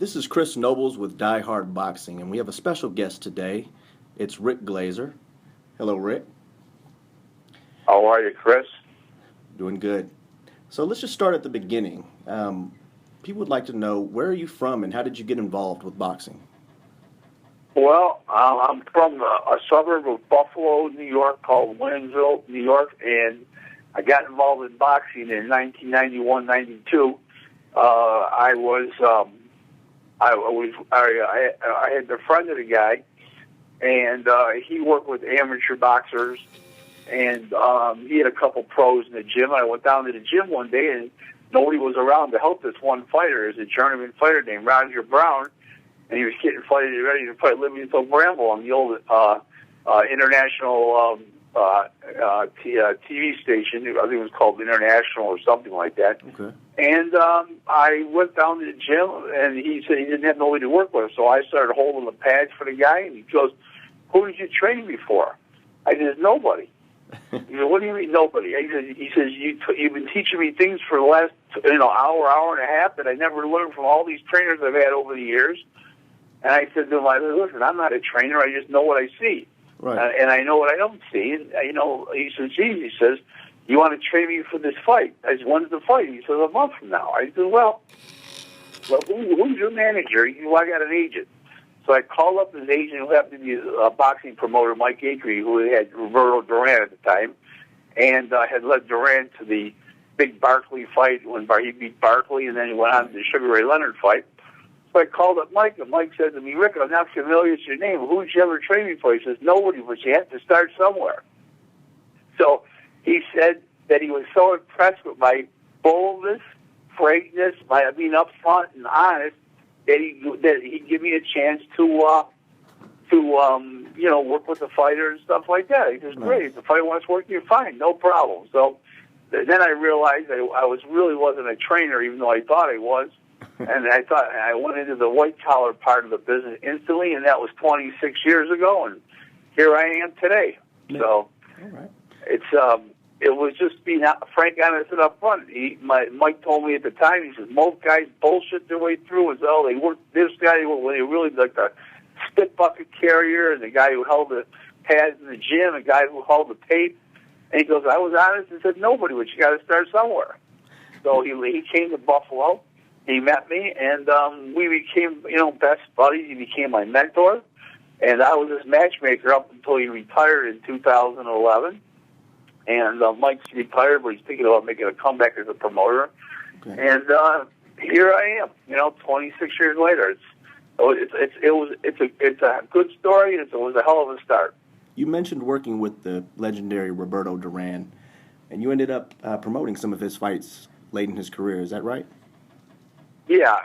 This is Chris Nobles with Die Hard Boxing, and we have a special guest today. It's Rick Glaser. Hello, Rick. How are you, Chris? Doing good. So let's just start at the beginning. People would like to know, where are you from and how did you get involved with boxing? Well, I'm from a suburb of Buffalo, New York, called Williamsville, New York, and I got involved in boxing in 1991-92. I had befriended a guy, and he worked with amateur boxers, and he had a couple pros in the gym. I went down to the gym one day, and nobody was around to help this one fighter. It was a journeyman fighter named Roger Brown, and he was getting ready to fight Livingston Bramble on the old international TV station. I think it was called International or something like that. Okay. And I went down to the gym, and he said he didn't have nobody to work with. So I started holding the pads for the guy, and he goes, "Who did you train me for?" I said, "Nobody." He said, "What do you mean nobody?" He says, "You've been teaching me things for the last hour and a half that I never learned from all these trainers I've had over the years." And I said to him, "Listen, I'm not a trainer. I just know what I see, Right. And I know what I don't see." And he says, "Geez," he says, "You want to train me for this fight?" I said, "When's the fight?" He says, "A month from now." I said, "Well, who's your manager?" He said, "Well, I got an agent." So I called up his agent, who happened to be a boxing promoter, Mike Acree, who had Roberto Duran at the time, and had led Duran to the big Barkley fight when he beat Barkley, and then he went on to the Sugar Ray Leonard fight. So I called up Mike, and Mike said to me, "Rick, I'm not familiar with your name. Who did you ever train me for?" He says, "Nobody, but you have to start somewhere." So he said that he was so impressed with my boldness, frankness, my being upfront and honest, that he'd give me a chance to work with the fighter and stuff like that. He says, "Great, if the fighter wants to work, you're fine, no problem." So then I realized I really wasn't a trainer, even though I thought I was. And I went into the white-collar part of the business instantly, and that was 26 years ago, and here I am today. So All right. it was just being frank, honest, and upfront. Mike told me at the time, he says, most guys bullshit their way through as well. They work this guy when they really like the spit bucket carrier, and the guy who held the pads in the gym, a guy who held the tape. And he goes, "I was honest and said nobody, but you got to start somewhere." So he came to Buffalo. He met me, and we became, best buddies. He became my mentor, and I was his matchmaker up until he retired in 2011. And Mike's retired, but he's thinking about making a comeback as a promoter. Okay. And here I am, 26 years later. It's a good story, and it was a hell of a start. You mentioned working with the legendary Roberto Duran, and you ended up promoting some of his fights late in his career. Is that right? Yeah,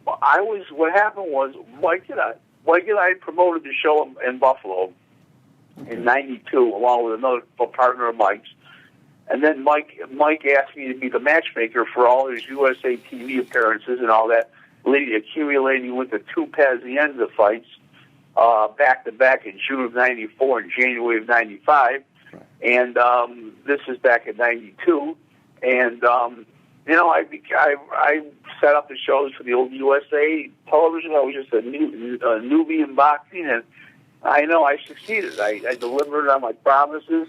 what happened was Mike and I promoted the show in Buffalo in '92, along with another partner of Mike's. And then Mike asked me to be the matchmaker for all his USA TV appearances and all that, accumulating with the two Pazienza fights back to back in June of '94 and January of '95. Right. And this is back in '92, and I set up the shows for the old USA television. I was just a newbie in boxing, and I know I succeeded. I delivered on my promises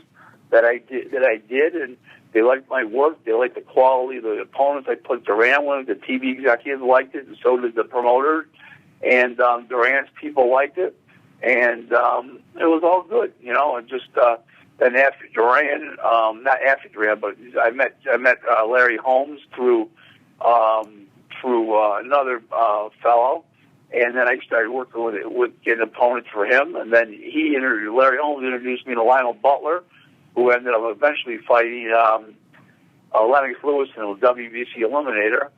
that I did, and they liked my work. They liked the quality of the opponents I put Duran with. The TV executives liked it, and so did the promoter. And Duran's people liked it, and it was all good, And just then after Duran, not after Duran, but I met Larry Holmes through another fellow, and then I started working with getting opponents for him, and then Larry Holmes introduced me to Lionel Butler, who ended up eventually fighting Lennox Lewis in a WBC Eliminator.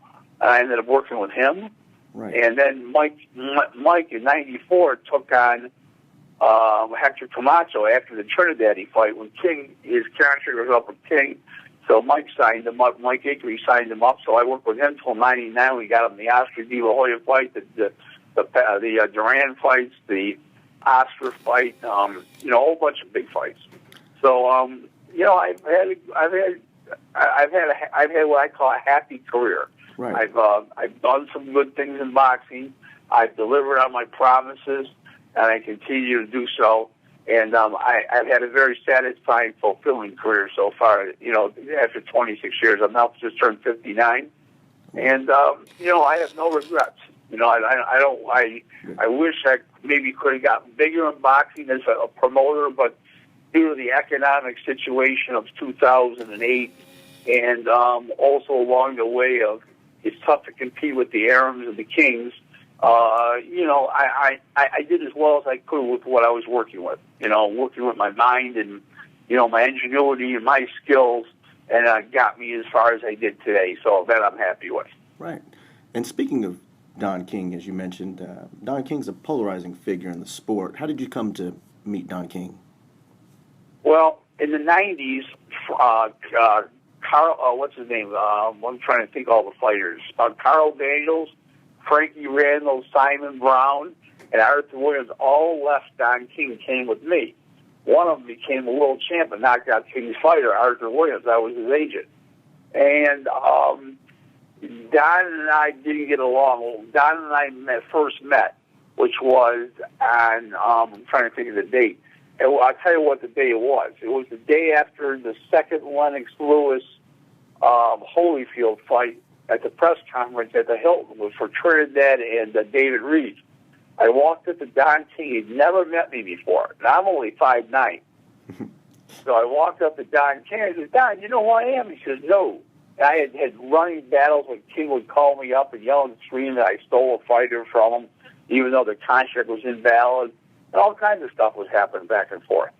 I ended up working with him, Right. And then Mike in '94 took on Hector Camacho after the Trinidad fight when his contract was up with King. So Mike signed him up. Mike Acree signed him up. So I worked with him till '99. We got him the Oscar De La Hoya fight, the Duran fights, the Oscar fight. A whole bunch of big fights. So I've had what I call a happy career. Right. I've done some good things in boxing. I've delivered on my promises, and I continue to do so. And I've had a very satisfying, fulfilling career so far. You know, after 26 years, I'm now just turned 59, and you know, I have no regrets. You know, I don't. I wish I maybe could have gotten bigger in boxing as a promoter, but due to the economic situation of 2008, and also along the way of it's tough to compete with the Arabs and the Kings. You know, I did as well as I could with what I was working with. You know, working with my mind and, you know, my ingenuity and my skills, and got me as far as I did today. So that I'm happy with. Right. And speaking of Don King, as you mentioned, Don King's a polarizing figure in the sport. How did you come to meet Don King? Well, in the 90s, Carl, what's his name? I'm trying to think of all the fighters. Carl Daniels, Frankie Randall, Simon Brown, and Arthur Williams all left Don King, came with me. One of them became a world champion, knocked out King's fighter, Arthur Williams. I was his agent. And Don and I didn't get along. Well, Don and I first met, which was on, I'm trying to think of the date. And I'll tell you what the day it was. It was the day after the second Lennox Lewis Holyfield fight at the press conference at the Hilton was for Trinidad and David Reed. I walked up to Don King. He'd never met me before. And I'm only 5'9". So I walked up to Don King. I said, Don, you know who I am? He says, no. And I had running battles when King would call me up and yell and scream that I stole a fighter from him, even though the contract was invalid. And all kinds of stuff was happening back and forth.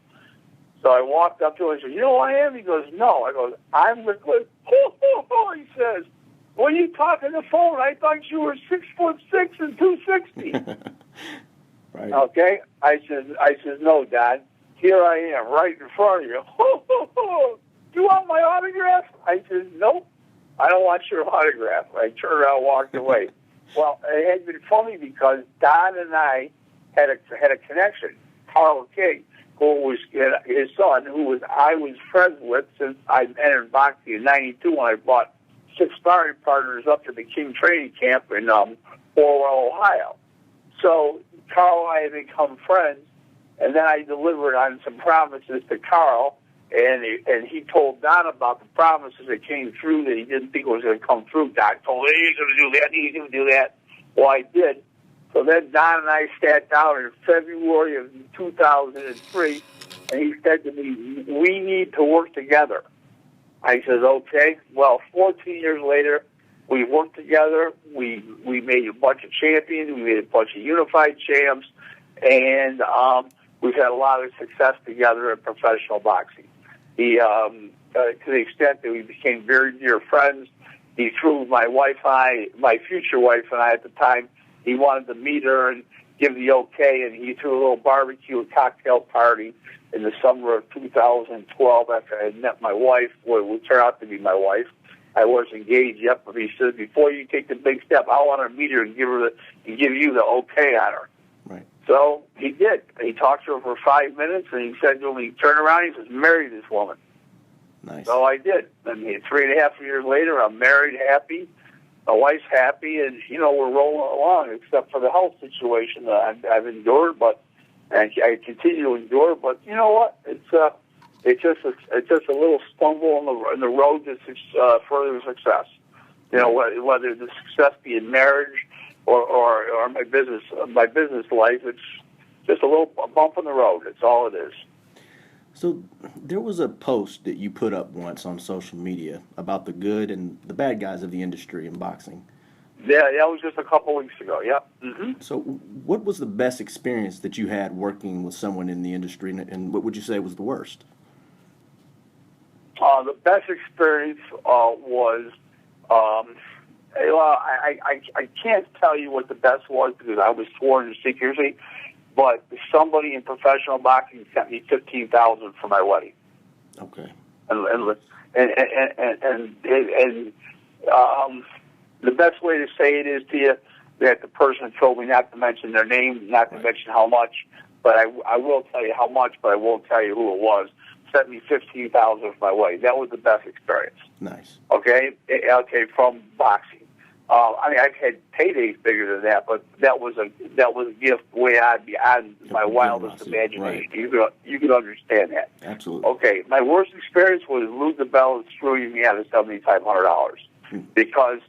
So I walked up to him and said, you know who I am? He goes, no. I go, I'm Rick Wood. He says, when you talk on the phone, I thought you were 6'6" and 260. Right. Okay? I says, no, Don. Here I am, right in front of you. Do you want my autograph? I says, nope. I don't want your autograph. I turned around and walked away. Well, it had been funny because Don and I had a connection. Carl King, who was his son, who I was friends with since I entered boxing in '92 when I brought 6 sparring partners up to the King training camp in Orwell, Ohio. So Carl and I had become friends, and then I delivered on some promises to Carl, and he told Don about the promises that came through that he didn't think was going to come through. Don told him, he's going to do that, he's going to do that. Well, I did. So then Don and I sat down in February of 2003, and he said to me, we need to work together. I said, okay. Well, 14 years later, we worked together. We made a bunch of champions. We made a bunch of unified champs. And we've had a lot of success together in professional boxing. To the extent that we became very dear friends, he threw my future wife and I at the time, he wanted to meet her and give the okay, and he threw a little barbecue and cocktail party in the summer of 2012 after I had met my wife, what would turn out to be my wife. I wasn't engaged yet, but he said, before you take the big step, I want to meet her and give you the okay on her. Right. So he did. He talked to her for 5 minutes, and he said to me, he turned around, he says, marry this woman. Nice. So I did. And 3.5 years later, I'm married, happy. My wife's happy, and, you know, we're rolling along, except for the health situation that I've endured, and I continue to endure. But you know what? It's just a little stumble in the road to further success. You know, whether the success be in marriage or my business life, it's just a little bump in the road. It's all it is. So there was a post that you put up once on social media about the good and the bad guys of the industry in boxing. Yeah, that was just a couple weeks ago, yeah. Mm-hmm. So what was the best experience that you had working with someone in the industry, and what would you say was the worst? The best experience was, I can't tell you what the best was because I was sworn to secrecy, but somebody in professional boxing sent me $15,000 for my wedding. Okay. And the best way to say it is to you that the person told me not to mention their name, not to mention how much, but I will tell you how much, but I won't tell you who it was. Sent me $15,000 for my wedding. That was the best experience. Nice. Okay, from boxing. I mean, I've had paydays bigger than that, but that was a gift way beyond my wildest imagination. Right. You could understand that. Absolutely. Okay, my worst experience was Lou Dibella screwing me out of $7,500 because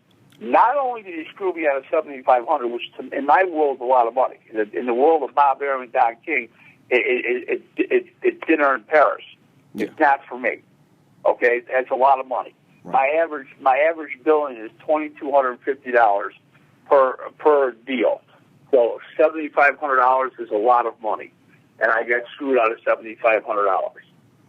not only did he screw me out of $7,500, which in my world is a lot of money. In the world of Bob Arum and Don King, it's dinner in Paris. Yeah. It's not for me. Okay, that's a lot of money. Right. My average billing is $2,250 per deal. So $7,500 is a lot of money, and I got screwed out of $7,500.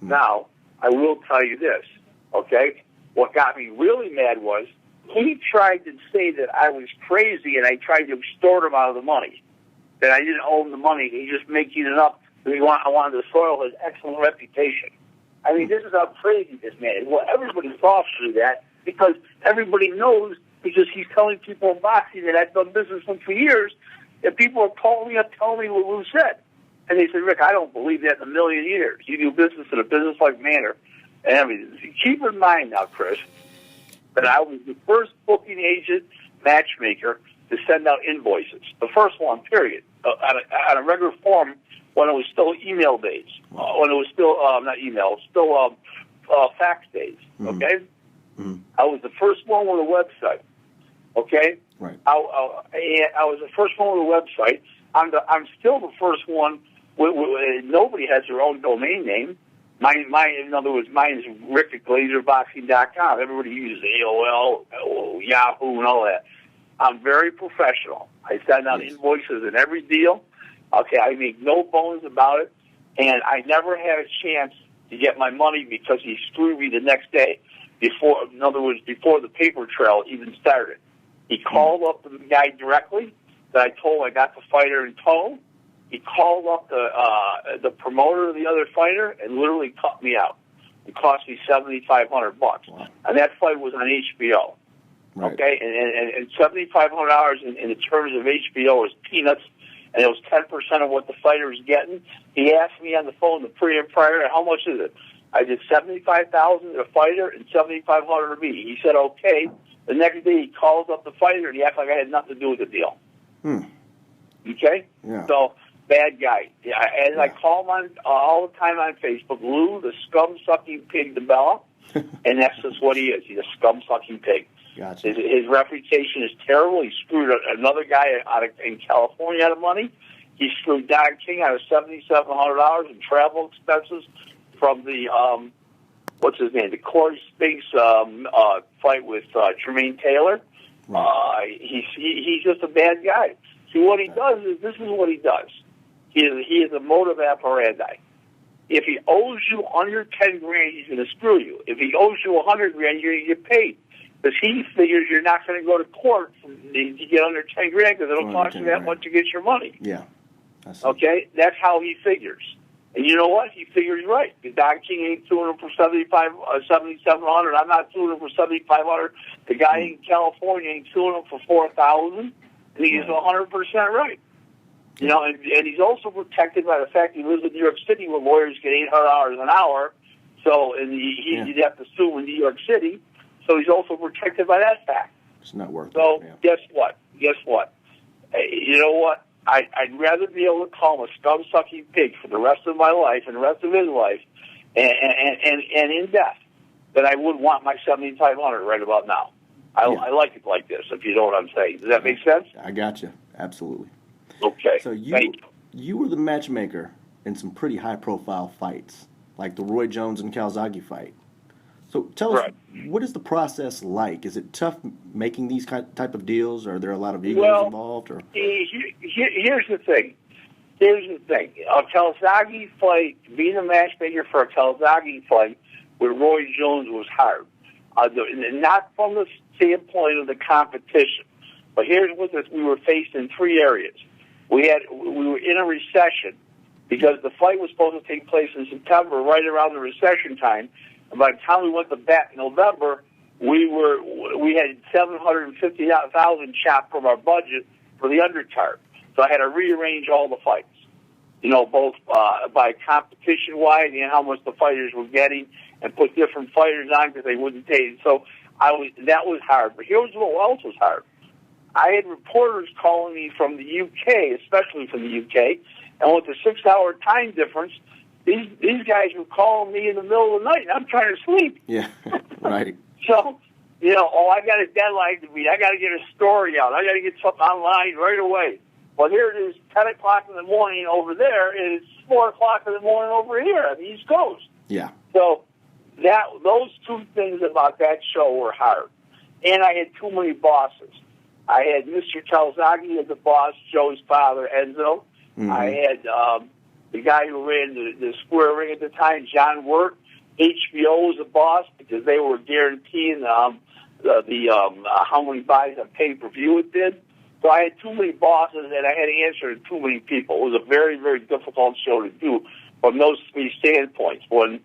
Now I will tell you this. Okay, what got me really mad was he tried to say that I was crazy and I tried to extort him out of the money. That I didn't owe him the money. He's just making it up. I wanted to soil his excellent reputation. I mean, this is how crazy this man is. Well, everybody falls through that because everybody knows, because he's telling people in boxing that I've done business with him for years, and people are calling me up telling me what Lou said. And they said, Rick, I don't believe that in a million years. You do business in a business-like manner. And I mean, keep in mind now, Chris, that I was the first booking agent matchmaker to send out invoices. The first one, period, on a regular form, when it was still email days, when it was still not email, still fax days. Okay, I was the first one with a website. Okay, right. I was the first one with a website. I'm still the first one. Nobody has their own domain name. Mine, in other words, mine is Rick at GlaserBoxing.com. Everybody uses AOL, Yahoo, and all that. I'm very professional. I send out invoices in every deal. Okay, I make no bones about it, and I never had a chance to get my money because he screwed me the next day. In other words, before the paper trail even started. He called up the guy directly that I told I got the fighter in tow. He called up the promoter of the other fighter and literally cut me out. It cost me $7,500, and that fight was on HBO. Right. Okay, and $7,500 in the terms of HBO is peanuts. And it was 10% of what the fighter was getting. He asked me on the phone the pre and prior, how much is it? I did $75,000 to the fighter and $7,500 to me. He said, okay. The next day he calls up the fighter and he acts like I had nothing to do with the deal. Okay? Yeah. So, bad guy. Yeah, and I call him on, all the time on Facebook, Lou, the scum-sucking pig Dibella. And that's just what he is. He's a scum-sucking pig. Gotcha. His reputation is terrible. He screwed another guy in California out of money. He screwed Don King out of $7,700 in travel expenses from the what's his name, the Corey Spinks fight with Tremaine Taylor. Right. He's just a bad guy. See, what he does is this is what he does. He is a modus operandi. If he owes you under $10,000, he's going to screw you. If he owes you $100,000, you're going to get paid. Because he figures you're not going to go to court to get under $10,000 because it'll cost you that much to get your money. Yeah. Okay? That's how he figures. And you know what? He figures right. The Don King ain't suing him for $7,700. I'm not suing him for $7,500. The guy in California ain't suing him for $4,000. And he's 100% right. You know, and he's also protected by the fact he lives in New York City where lawyers get $800 an hour. So, and you'd have to sue in New York City. So he's also protected by that fact. It's not worth it. So guess what? You know what? I'd rather be able to call him a scum-sucking pig for the rest of my life and the rest of his life and in death than I would want my $7,500 right about now. I like it like this, if you know what I'm saying. Does that make sense? I got you. Absolutely. Okay. So you were the matchmaker in some pretty high-profile fights, like the Roy Jones and Calzaghe fight. So tell us, what is the process like? Is it tough making these type of deals? Or are there a lot of egos involved? Or here's the thing. A Calzaghe fight, being a matchmaker for a Calzaghe fight with Roy Jones was hard. Not from the standpoint of the competition, but here's what we were faced in three areas. We were in a recession because the fight was supposed to take place in September, right around the recession time. And by the time we went to bat in November, we had $750,000 chopped from our budget for the undercard. So I had to rearrange all the fights, both by competition-wise and how much the fighters were getting, and put different fighters on because they wouldn't take it. So that was hard. But here's what else was hard. I had reporters calling me from the UK, especially from the UK, and with the 6-hour time difference, these guys were calling me in the middle of the night, and I'm trying to sleep. Yeah, right. So, I got a deadline to meet. I got to get a story out. I got to get something online right away. Well, here it is, 10 o'clock in the morning over there, and it's 4 o'clock in the morning over here on the East Coast. Yeah. So those two things about that show were hard. And I had too many bosses. I had Mr. Calzaghe as the boss, Joe's father, Enzo. Mm-hmm. I had the guy who ran the Square Ring at the time, John Wirt. HBO was the boss because they were guaranteeing how many buys on pay-per-view it did. So I had too many bosses, and I had to answer to too many people. It was a very, very difficult show to do from those three standpoints. When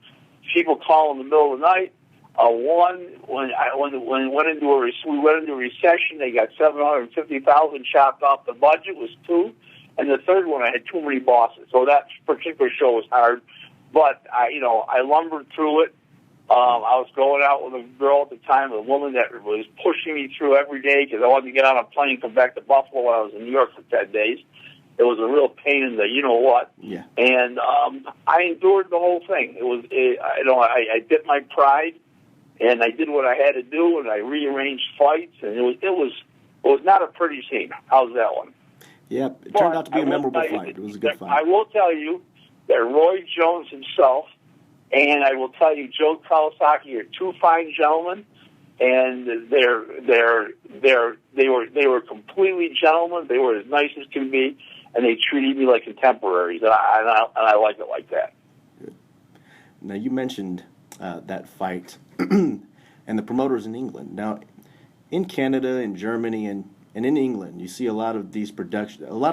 people call in the middle of the night, when we went into a recession, they got $750,000 chopped off the budget, was two, and the third one I had too many bosses. So that particular show was hard, but I lumbered through it. I was going out with a girl at the time, a woman that was pushing me through every day because I wanted to get on a plane and come back to Buffalo while I was in New York for 10 days. It was a real pain in the you-know-what. Yeah. And I endured the whole thing. I bit my pride, and I did what I had to do, and I rearranged fights, and it was not a pretty scene. How's that one? Yeah, it turned out to be a memorable fight. It was a good fight. I will tell you that Roy Jones himself, and I will tell you Joe Kawasaki are two fine gentlemen, and they were completely gentlemen. They were as nice as can be, and they treated me like contemporaries, and I like it like that. Good. Now you mentioned that fight and the promoters in England. Now, in Canada, in Germany, and in England, you see a lot of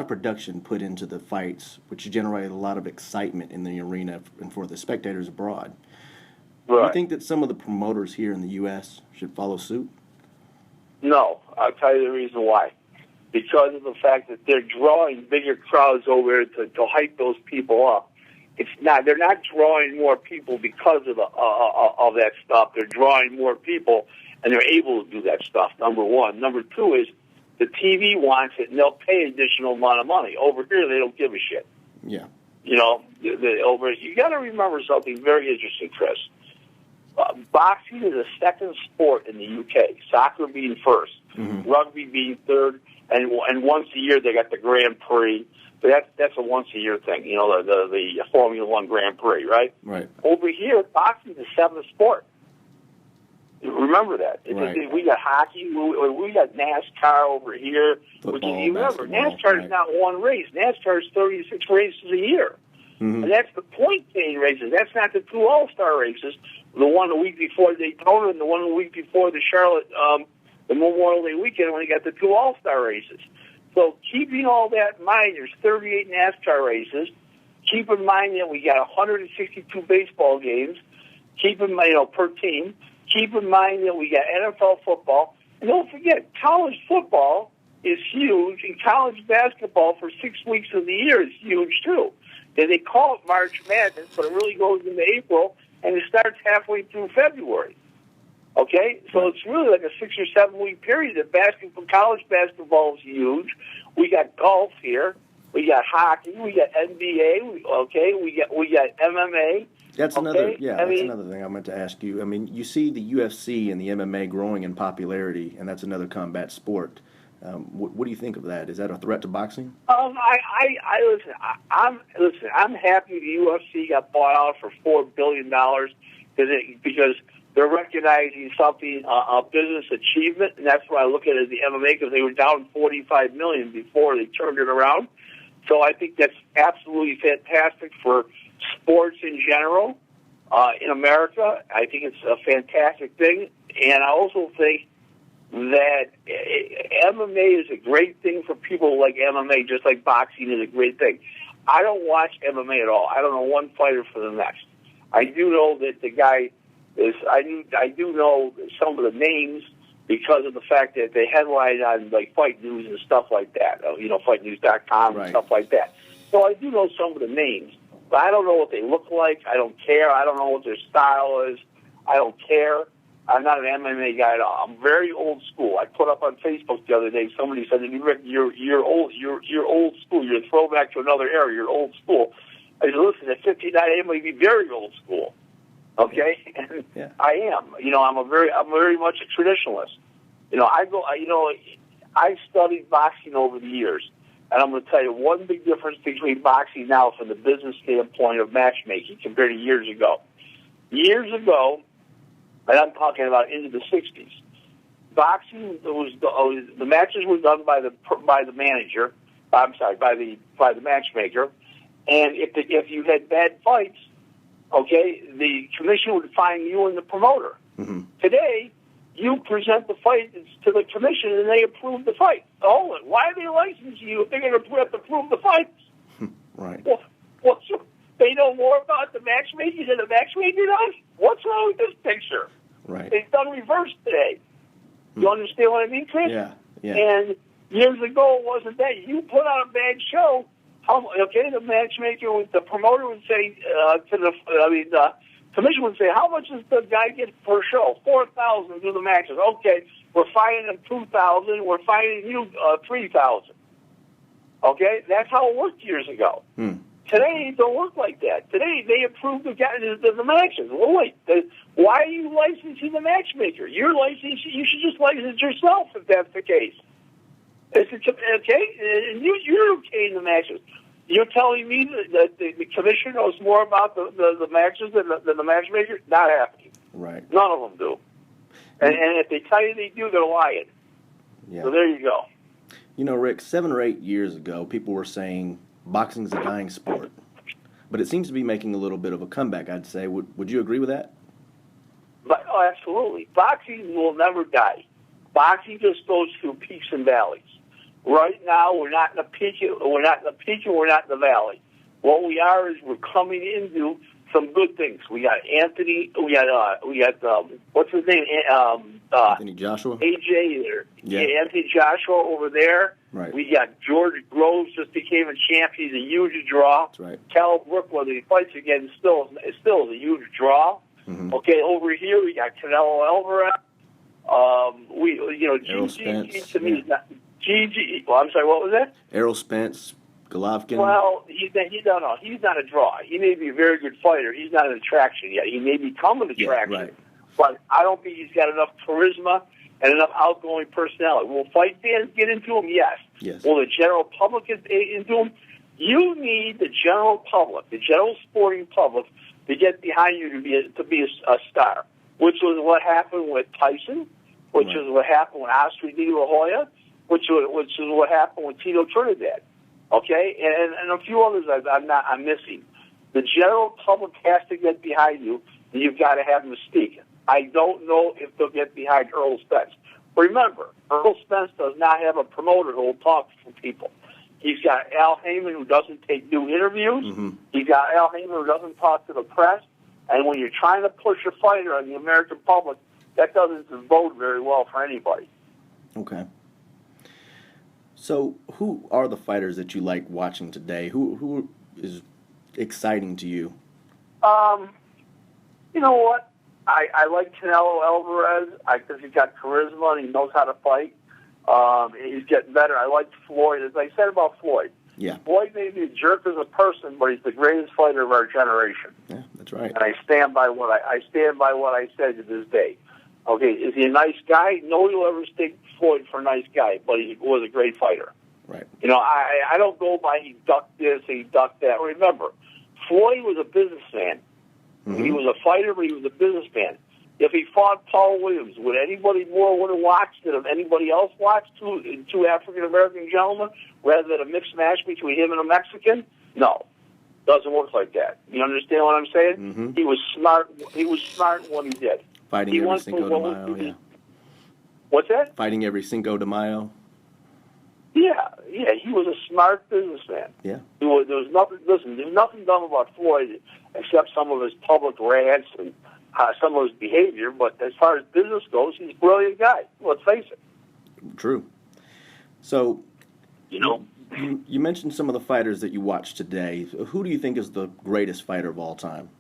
production put into the fights, which generate a lot of excitement in the arena and for the spectators abroad. Right. Do you think that some of the promoters here in the U.S. should follow suit? No. I'll tell you the reason why. Because of the fact that they're drawing bigger crowds over to hype those people up. They're not drawing more people because of that stuff. They're drawing more people, and they're able to do that stuff, number one. Number two is the TV wants it, and they'll pay additional amount of money. Over here, they don't give a shit. Yeah. You got to remember something very interesting, Chris. Boxing is a second sport in the UK, soccer being first, rugby being third, and once a year they got the Grand Prix. But that's a once-a-year thing, the Formula One Grand Prix, right? Right. Over here, boxing is the seventh sport. Remember that. Right. We got hockey. We got NASCAR over here. Football, remember, NASCAR is not one race. NASCAR is 36 races a year. Mm-hmm. And that's the point-gain races. That's not the two All-Star races, the one the week before Daytona and the one the week before the Charlotte, the Memorial Day weekend when you got the two All-Star races. So keeping all that in mind, there's 38 NASCAR races. Keep in mind that we got 162 baseball games. Keep in mind, per team. Keep in mind that we got NFL football. And don't forget, college football is huge, and college basketball for 6 weeks of the year is huge, too. They call it March Madness, but it really goes into April, and it starts halfway through February. Okay? So it's really like a 6 or 7 week period. College basketball is huge. We got golf here. We got hockey. We got NBA. Okay? We got MMA. That's another another thing I meant to ask you. I mean, you see the UFC and the MMA growing in popularity, and that's another combat sport. What do you think of that? Is that a threat to boxing? I'm happy the UFC got bought out for $4 billion because they're recognizing something, a business achievement, and that's why I look at it as the MMA, because they were down $45 million before they turned it around. So I think that's absolutely fantastic for sports in general in America. I think it's a fantastic thing, and I also think that MMA is a great thing for people who like MMA, just like boxing is a great thing. I don't watch MMA at all. I don't know one fighter for the next. I do know that the guy is. I do know some of the names because of the fact that they headline on like Fight News and stuff like that. FightNews.com and stuff like that. So I do know some of the names, but I don't know what they look like. I don't care. I don't know what their style is. I don't care. I'm not an MMA guy at all. I'm very old school. I put up on Facebook the other day. Somebody said to me, "Rick, you're old. You're old school. You're a throwback to another era. You're old school." I said, "Listen, at 59, I might be very old school." Okay, and I am. I'm very much a traditionalist. I studied boxing over the years, and I'm going to tell you one big difference between boxing now from the business standpoint of matchmaking compared to years ago. Years ago, and I'm talking about into the 60s, boxing the matches were done by the manager. I'm sorry, by the matchmaker, and if you had bad fights, okay, the commission would fine you and the promoter. Mm-hmm. Today, you present the fight to the commission, and they approve the fight. Oh, why are they licensing you if they're going to have to prove the fights? Right. Well, they know more about the matchmaking than the matchmaker does? What's wrong with this picture? Right. It's done reverse today. You understand what I mean, Chris? Yeah. And years ago, it wasn't that. You put on a bad show, the matchmaker, the promoter would say the commission would say, how much does the guy get per show? $4,000 do the matches. Okay, we're fining him $2,000. We're fining you $3,000. Okay, that's how it worked years ago. Today it don't work like that. Today they approve the matches. Well, wait, why are you licensing the matchmaker? You're licensing. You should just license yourself if that's the case. Okay, and you're okay in the matches. You're telling me that the commissioner knows more about the matches than the matchmaker? Not happening. Right. None of them do. And if they tell you they do, they're lying. Yeah. So there you go. Rick, 7 or 8 years ago, people were saying boxing's a dying sport. But it seems to be making a little bit of a comeback, I'd say. Would you agree with that? Absolutely. Boxing will never die. Boxing just goes through peaks and valleys. Right now, we're not in the peak. We're not in the peak, and we're not in the valley. What we are is we're coming into some good things. We got Anthony. We got what's his name? Anthony Joshua. AJ there. Yeah, Anthony Joshua over there. Right. We got George Groves just became a champ. He's a huge draw. That's right. Cal Brook, whether he fights again, still is a huge draw. Mm-hmm. Okay, over here we got Canelo Alvarez. Errol Spence. To me, Gigi. Well, I'm sorry. What was that? Errol Spence, Golovkin. Well, he's not a draw. He may be a very good fighter. He's not an attraction yet. He may become an attraction, right. But I don't think he's got enough charisma and enough outgoing personality. Will fight fans get into him? Yes. Will the general public get into him? You need the general public, the general sporting public, to get behind you to be a star, which was what happened with Tyson, which is what happened with Oscar De La Hoya, which is what happened with Tito Trinidad. Okay, and a few others I'm missing. The general public has to get behind you, and you've got to have mystique. I don't know if they'll get behind Earl Spence. Remember, Earl Spence does not have a promoter who will talk to people. He's got Al Heyman, who doesn't take new interviews. Mm-hmm. He's got Al Heyman, who doesn't talk to the press. And when you're trying to push a fighter on the American public, that doesn't bode very well for anybody. Okay. So, who are the fighters that you like watching today? Who is exciting to you? You know what? I like Canelo Alvarez. I think he's got charisma and he knows how to fight. He's getting better. I like Floyd. As I said about Floyd. Yeah. Floyd may be a jerk as a person, but he's the greatest fighter of our generation. Yeah, that's right. And I stand by what I said to this day. Okay, is he a nice guy? No, you'll ever take Floyd for a nice guy, but he was a great fighter. Right. I don't go by he ducked this, he ducked that. Remember, Floyd was a businessman. Mm-hmm. He was a fighter, but he was a businessman. If he fought Paul Williams, would anybody more would have watched than if anybody else watched two African-American gentlemen rather than a mixed match between him and a Mexican? No. Doesn't work like that. You understand what I'm saying? Mm-hmm. He was smart. He was smart in what he did. Fighting every Cinco de Mayo, yeah. What's that? Fighting every Cinco de Mayo. Yeah, he was a smart businessman. Yeah. There was nothing. Listen, there's nothing dumb about Floyd except some of his public rants and some of his behavior. But as far as business goes, he's a brilliant guy. Let's face it. True. So, you mentioned some of the fighters that you watched today. Who do you think is the greatest fighter of all time?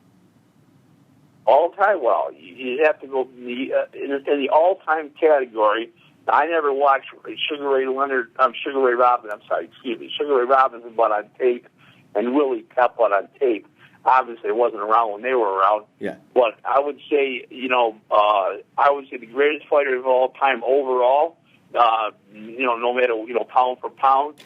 All-time, well, you have to go in the all-time category. I never watched Sugar Ray Robinson. Sugar Ray Robinson bought on tape, and Willie Pep bought on tape. Obviously, it wasn't around when they were around. Yeah. But I would say, the greatest fighter of all time overall. No matter pound for pound.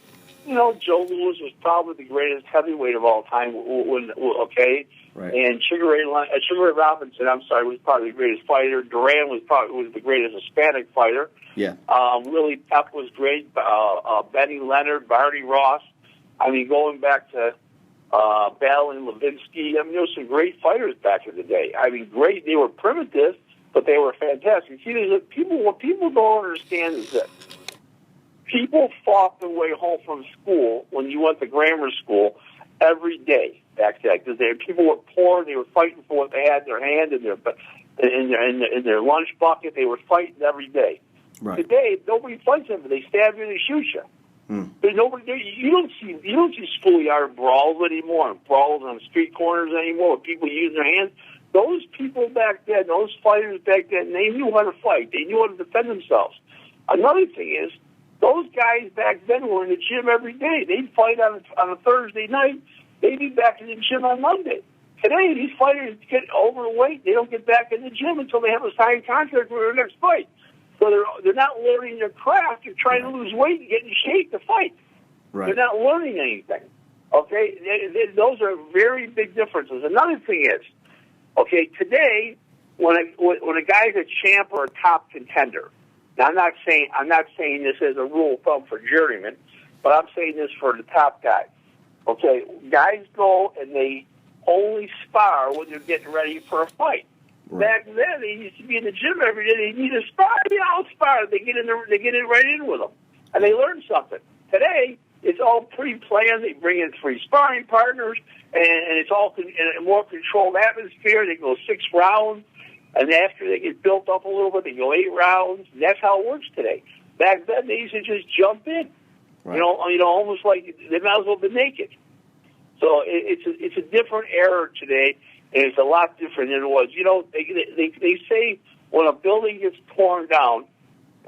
Joe Louis was probably the greatest heavyweight of all time. Okay. Right. And Sugar Ray Robinson, was probably the greatest fighter. Duran was the greatest Hispanic fighter. Yeah. Willie Pep was great. Benny Leonard, Barney Ross. I mean, going back to battling Levinsky. I mean, there were some great fighters back in the day. I mean, great. They were primitive, but they were fantastic. See, what people don't understand is that people fought their way home from school when you went to grammar school every day back then, because people were poor. They were fighting for what they had in their hand and in their lunch bucket. They were fighting every day. Right. Today, nobody fights them. They stab you and they shoot you. There's nobody. You don't see schoolyard brawls anymore, brawls on street corners anymore with people using their hands. Those people back then, those fighters back then, they knew how to fight. They knew how to defend themselves. Another thing is, those guys back then were in the gym every day. They'd fight on a Thursday night. They'd be back in the gym on Monday. Today, these fighters get overweight. They don't get back in the gym until they have a signed contract for their next fight. So they're not learning their craft. They're trying to lose weight and get in shape to fight. Right. They're not learning anything. Okay? Those are very big differences. Another thing is, okay, today, when a guy's a champ or a top contender, now I'm not saying this as a rule of thumb for journeyman, but I'm saying this for the top guys. Okay, guys go and they only spar when they're getting ready for a fight. Right. Back then, they used to be in the gym every day. They need to spar. They all spar. They get in right in with them, and they learn something. Today, it's all pre-planned. They bring in 3 sparring partners, and it's all in a more controlled atmosphere. They go 6 rounds, and after they get built up a little bit, they go 8 rounds. And that's how it works today. Back then, they used to just jump in. Right. Almost like they might as well be naked. So it's a different era today, and it's a lot different than it was. They say when a building gets torn down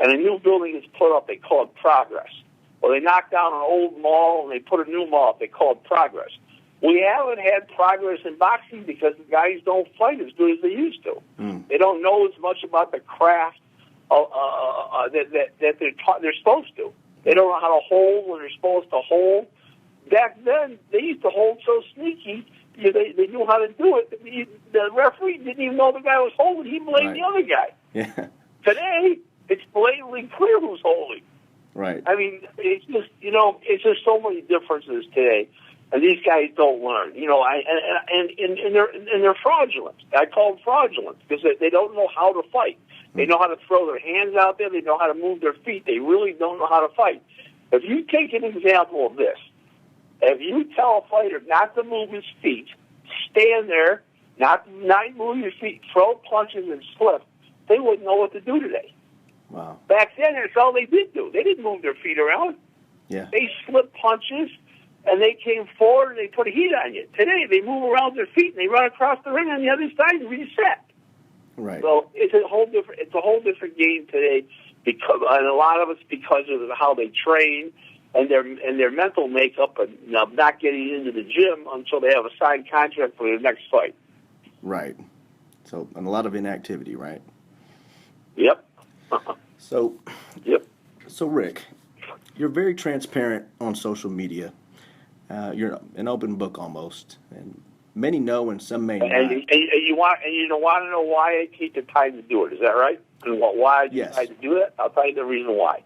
and a new building is put up, they call it progress. Well, they knock down an old mall and they put a new mall up. They call it progress. We haven't had progress in boxing because the guys don't fight as good as they used to. They don't know as much about the craft that they're supposed to. They don't know how to hold when they're supposed to hold. Back then, they used to hold so sneaky. They knew how to do it. The referee didn't even know the guy was holding. He blamed the other guy. Yeah. Today, it's blatantly clear who's holding. Right. I mean, it's just so many differences today, and these guys don't learn. And they're fraudulent. I call them fraudulent because they don't know how to fight. They know how to throw their hands out there. They know how to move their feet. They really don't know how to fight. If you take an example of this, if you tell a fighter not to move his feet, stand there, not move your feet, throw punches and slip, they wouldn't know what to do today. Wow. Back then, that's all they did do. They didn't move their feet around. Yeah. They slipped punches, and they came forward and they put heat on you. Today, they move around their feet and they run across the ring on the other side and reset. Right. So it's a whole different game today, and a lot of it's because of how they train and their mental makeup, and not getting into the gym until they have a signed contract for their next fight. Right. So, and a lot of inactivity, right? Yep. Yep. So, Rick, you're very transparent on social media. You're an open book almost, and many know and some may not. And you want to know why I take the time to do it. Is that right? And why I decide to do it? I'll tell you the reason why.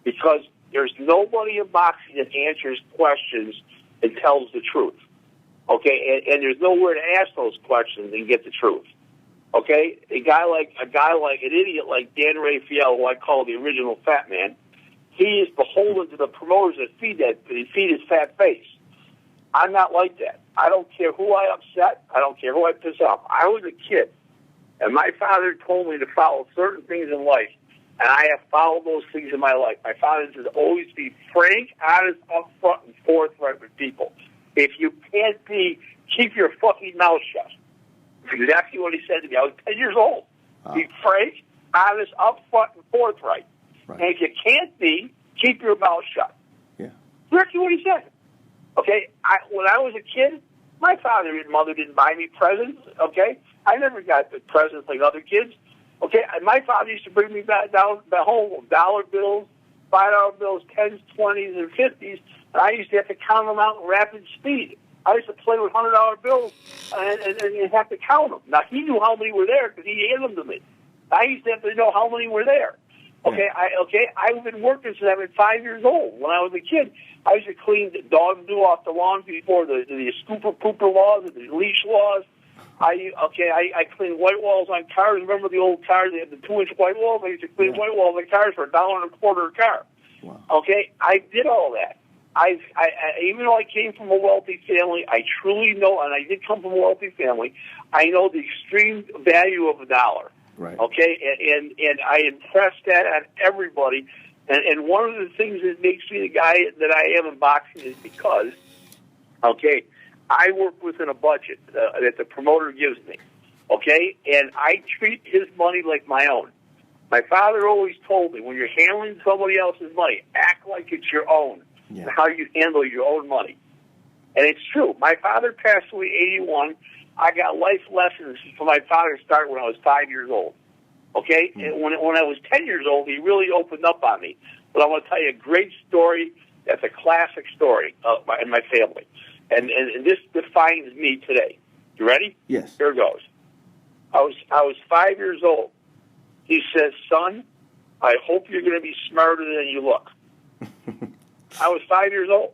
Because there's nobody in boxing that answers questions and tells the truth. Okay, and there's nowhere to ask those questions and get the truth. Okay, a guy like an idiot like Dan Rafael, who I call the original fat man, he is beholden to the promoters that feed his fat face. I'm not like that. I don't care who I upset. I don't care who I piss off. I was a kid, and my father told me to follow certain things in life, and I have followed those things in my life. My father says always be frank, honest, upfront, and forthright with people. If you can't be, keep your fucking mouth shut. exactly what he said to me. I was 10 years old. Be frank, honest, upfront, and forthright. Right. And if you can't be, keep your mouth shut. Yeah. Exactly what he said. Okay, when I was a kid, my father and mother didn't buy me presents. Okay, I never got the presents like other kids. Okay, my father used to bring me back down home with dollar bills, $5 bills, 10s, 20s, and 50s, and I used to have to count them out in rapid speed. I used to play with $100 bills and have to count them. Now, he knew how many were there because he handed them to me. I used to have to know how many were there. Okay, I've been working since I've been 5 years old. When I was a kid, I used to clean the dog do off the lawn before the scooper pooper laws and the leash laws. I cleaned white walls on cars. Remember the old cars? They had the 2-inch white walls. I used to clean white walls on cars for $1.25 a car. Wow. Okay, I did all that. I even though I came from a wealthy family, I truly know, and I did come from a wealthy family, I know the extreme value of a dollar. Right. Okay, and I impress that on everybody. And one of the things that makes me the guy that I am in boxing is because, okay, I work within a budget that the promoter gives me. Okay, and I treat his money like my own. My father always told me, when you're handling somebody else's money, act like it's your own. Yeah. How you handle your own money. And it's true. My father passed away 81. I got life lessons from my father starting when I was 5 years old. Okay? Mm-hmm. And when I was 10 years old, he really opened up on me. But I'm going to tell you a great story that's a classic story in my family. And this defines me today. You ready? Yes. Here goes. I was 5 years old. He says, son, I hope you're going to be smarter than you look. I was 5 years old.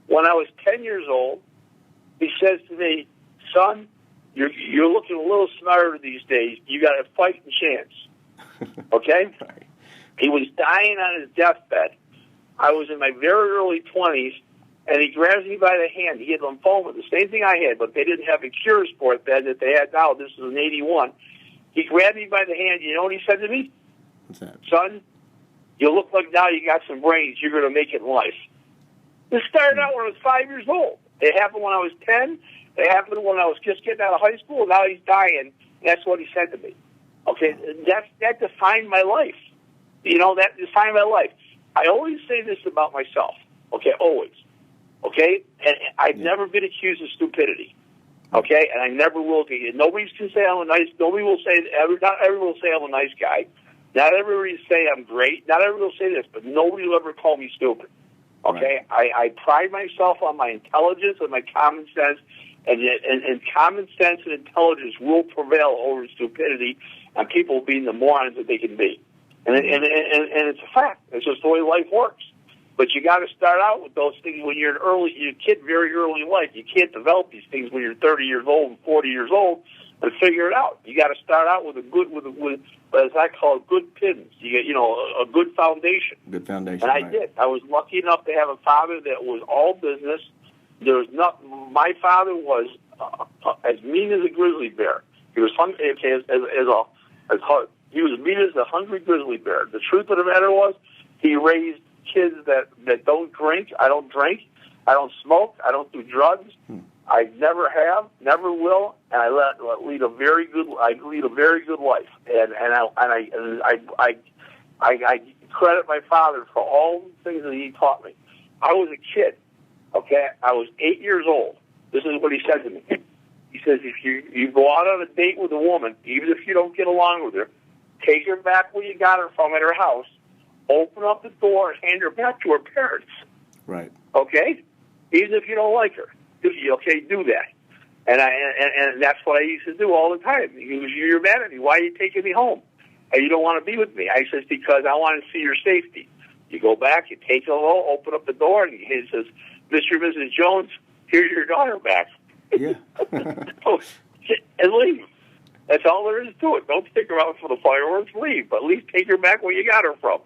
When I was 10 years old, he says to me, son, you're looking a little smarter these days. You got a fighting chance. Okay? Right. He was dying on his deathbed. I was in my very early 20s, and he grabs me by the hand. He had lymphoma, the same thing I had, but they didn't have the cures for it then that they had now. This was in 81. He grabbed me by the hand. You know what he said to me? What's that? Son, you look like now you got some brains. You're going to make it in life. This started out when I was 5 years old. It happened when I was 10. It happened when I was just getting out of high school. Now he's dying. That's what he said to me. Okay, that defined my life. You know, that defined my life. I always say this about myself. Okay, always. Okay, and I've never been accused of stupidity. Okay, and I never will be. Nobody can say I'm a nice. Nobody will say. Not everyone will say I'm a nice guy. Not everybody will say I'm great. Not everybody will say this, but nobody will ever call me stupid. Okay, right. I pride myself on my intelligence and my common sense, and common sense and intelligence will prevail over stupidity and people being the morons that they can be. And it's a fact. It's just the way life works. But you got to start out with those things when you're a kid very early in life. You can't develop these things when you're 30 years old and 40 years old and figure it out. You got to start out with as I call it, good pins. You get, a good foundation. Good foundation. And I did. I was lucky enough to have a father that was all business. My father was as mean as a grizzly bear. He was hungry. He was as mean as a hungry grizzly bear. The truth of the matter was, he raised kids that don't drink. I don't drink. I don't smoke. I don't do drugs. I never have, never will, and I lead a very good life. And I credit my father for all the things that he taught me. I was a kid. Okay, I was 8 years old. This is what he said to me. He says, if you go out on a date with a woman, even if you don't get along with her, take her back where you got her from at her house, open up the door, and hand her back to her parents. Right. Okay? Even if you don't like her. Okay, do that. And that's what I used to do all the time. He goes, you're mad at me. Why are you taking me home? And you don't want to be with me. I says, because I want to see your safety. You go back, you take her home, open up the door, and he says, Mr. and Mrs. Jones, here's your daughter back. Yeah. And leave. That's all there is to it. Don't stick around for the fireworks. Leave, but at least take her back where you got her from.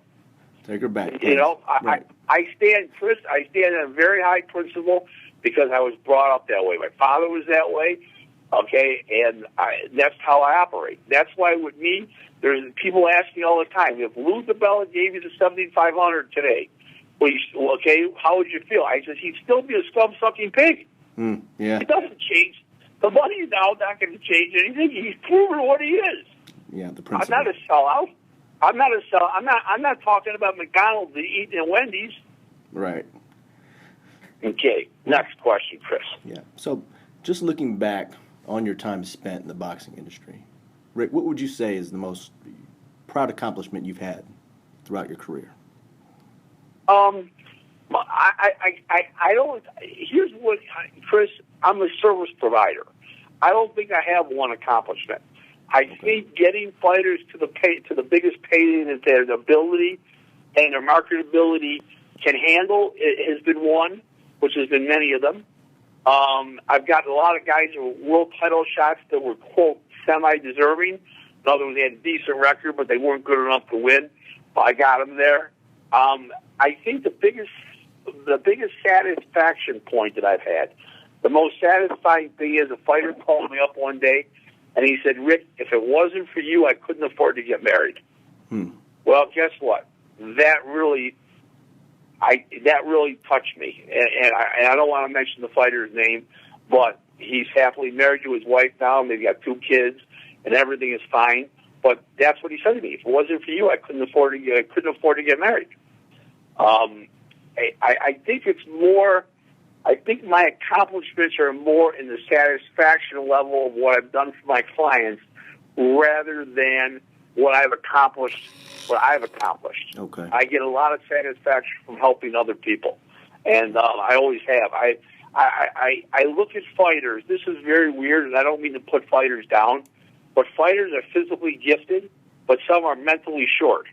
Take her back. You know, right. I stand on a very high principle because I was brought up that way. My father was that way. Okay, and that's how I operate. That's why with me, there's people ask me all the time, if Lou Dibella gave you the 7,500 today, how would you feel? I said, he'd still be a scum-sucking pig. Yeah. It doesn't change. The money's now not going to change anything. He's proven what he is. Yeah, the principle. I'm not a sellout. I'm not talking about McDonald's eating at Wendy's. Right. Okay. Next question, Chris. Yeah. So, just looking back on your time spent in the boxing industry, Rick, what would you say is the most proud accomplishment you've had throughout your career? I don't. Here's what, Chris. I'm a service provider. I don't think I have one accomplishment. I think getting fighters to the biggest payday that their ability and their marketability can handle has been one, which has been many of them. I've got a lot of guys who were world title shots that were, quote, semi-deserving. In other words, they had a decent record, but they weren't good enough to win. But I got them there. I think the biggest satisfaction point that I've had, the most satisfying thing is a fighter called me up one day, and he said, Rick, if it wasn't for you, I couldn't afford to get married. Well, guess what? That really touched me. And I don't want to mention the fighter's name, but he's happily married to his wife now, and they've got 2 kids, and everything is fine. But that's what he said to me. If it wasn't for you, I couldn't afford to get married. I think it's more. I think my accomplishments are more in the satisfaction level of what I've done for my clients, rather than what I've accomplished. Okay. I get a lot of satisfaction from helping other people, and I always have. I look at fighters. This is very weird, and I don't mean to put fighters down, but fighters are physically gifted, but some are mentally short.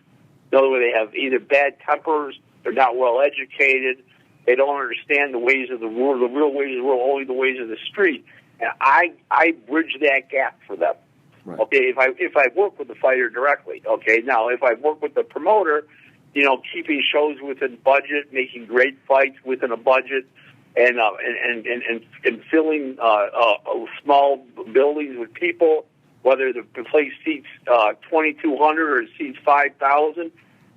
In other words, they have either bad tempers, they're not well educated, they don't understand the ways of the world, the real ways of the world, only the ways of the street. And I bridge that gap for them. Right. Okay, if I work with the fighter directly. Okay, now if I work with the promoter, keeping shows within budget, making great fights within a budget, and filling small buildings with people, whether the place seats 2,200 or it seats 5,000.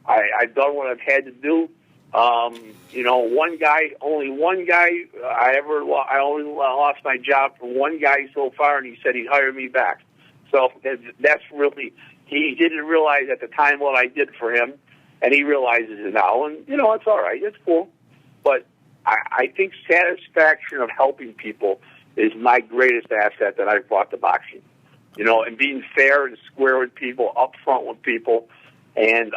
I've done what I've had to do. Only one guy, I only lost my job for one guy so far, and he said he'd hire me back. So that's really, he didn't realize at the time what I did for him, and he realizes it now, and, it's all right, it's cool. But I think satisfaction of helping people is my greatest asset that I've brought to boxing. And being fair and square with people, upfront with people, and,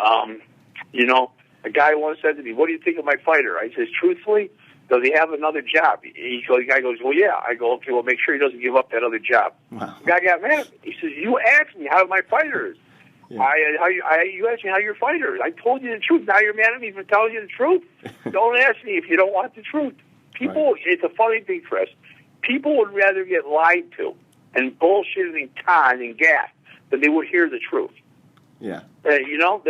a guy once said to me, "What do you think of my fighter?" I says, "Truthfully, does he have another job?" The guy goes, "Well, yeah." I go, "Okay, well, make sure he doesn't give up that other job." Wow. The guy got mad. He says, "You asked me how my fighter is. Yeah. You asked me how your fighter is. I told you the truth. Now you're mad at me for telling you the truth? Don't ask me if you don't want the truth." People, right. It's a funny thing, Chris. People would rather get lied to and bullshitted and conned and gassed than they would hear the truth. Yeah. Then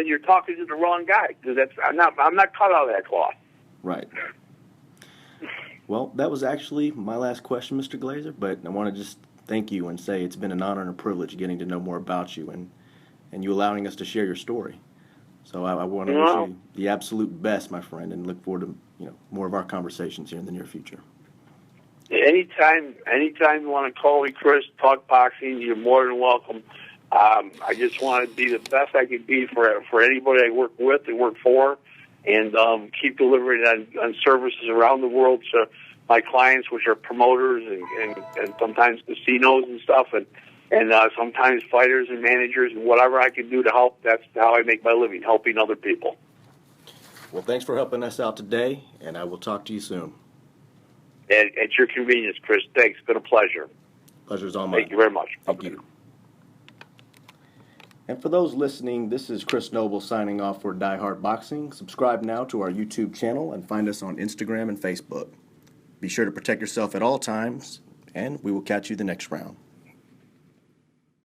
you're talking to the wrong guy, because I'm not cut out of that cloth. Right. Well, that was actually my last question, Mr. Glaser, but I want to just thank you and say it's been an honor and a privilege getting to know more about you and you allowing us to share your story. So I want to wish you the absolute best, my friend, and look forward to more of our conversations here in the near future. Anytime you want to call me, Chris, talk boxing, you're more than welcome. I just want to be the best I can be for anybody I work with and work for, and keep delivering on services around the world to my clients, which are promoters and sometimes casinos and stuff, and sometimes fighters and managers, and whatever I can do to help. That's how I make my living, helping other people. Well, thanks for helping us out today, and I will talk to you soon. At your convenience, Chris. Thanks. It's been a pleasure. Pleasure's all mine. Thank you very much. Thank you. And for those listening, this is Chris Noble signing off for Die Hard Boxing. Subscribe now to our YouTube channel and find us on Instagram and Facebook. Be sure to protect yourself at all times, and we will catch you the next round.